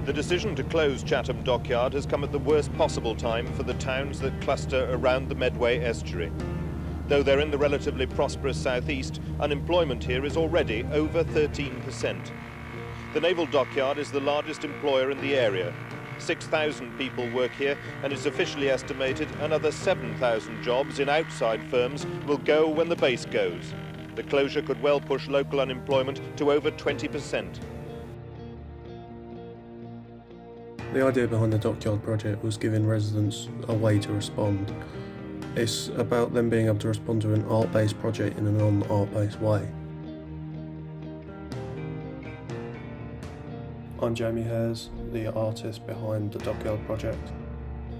The decision to close Chatham Dockyard has come at the worst possible time for the towns that cluster around the Medway estuary. Though they're in the relatively prosperous southeast, unemployment here is already over 13%. The Naval Dockyard is the largest employer in the area. 6,000 people work here, and it's officially estimated another 7,000 jobs in outside firms will go when the base goes. The closure could well push local unemployment to over 20%. The idea behind the Dockyard project was giving residents a way to respond. It's about them being able to respond to an art-based project in a non-art-based way. I'm Jamie Hares, the artist behind the Dockyard project.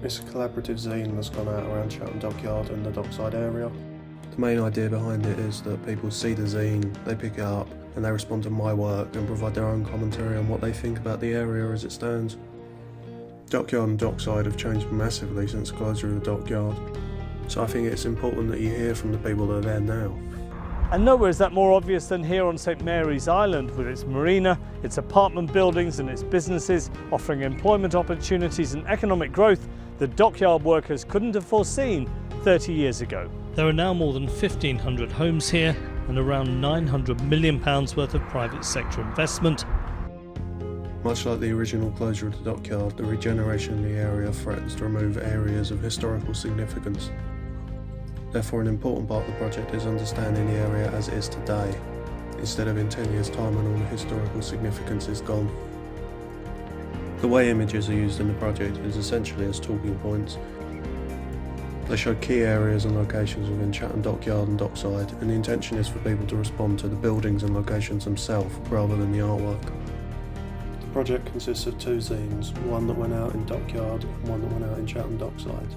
It's a collaborative zine that's gone out around Chatham Dockyard and the dockside area. The main idea behind it is that people see the zine, they pick it up, and they respond to my work and provide their own commentary on what they think about the area as it stands. Dockyard and dockside have changed massively since the closure of the dockyard, so I think it's important that you hear from the people that are there now. And nowhere is that more obvious than here on St Mary's Island, with its marina, its apartment buildings and its businesses offering employment opportunities and economic growth that dockyard workers couldn't have foreseen 30 years ago. There are now more than 1,500 homes here and around £900 million worth of private sector investment. Much like the original closure of the dockyard, the regeneration in the area threatens to remove areas of historical significance. Therefore, an important part of the project is understanding the area as it is today, instead of in 10 years' time when all the historical significance is gone. The way images are used in the project is essentially as talking points. They show key areas and locations within Chatham Dockyard and Dockside, and the intention is for people to respond to the buildings and locations themselves rather than the artwork. The project consists of two zines, one that went out in Dockyard and one that went out in Chatham Dockside.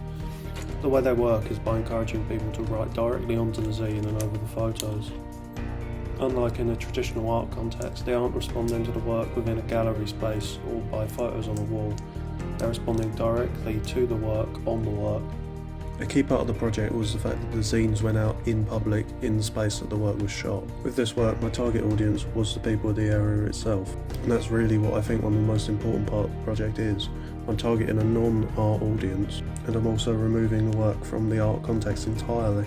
The way they work is by encouraging people to write directly onto the zine and over the photos. Unlike in a traditional art context, they aren't responding to the work within a gallery space or by photos on a wall. They're responding directly to the work on the work. A key part of the project was the fact that the zines went out in public in the space that the work was shot. With this work, my target audience was the people of the area itself, and that's really what I think one of the most important part of the project is. I'm targeting a non-art audience, and I'm also removing the work from the art context entirely.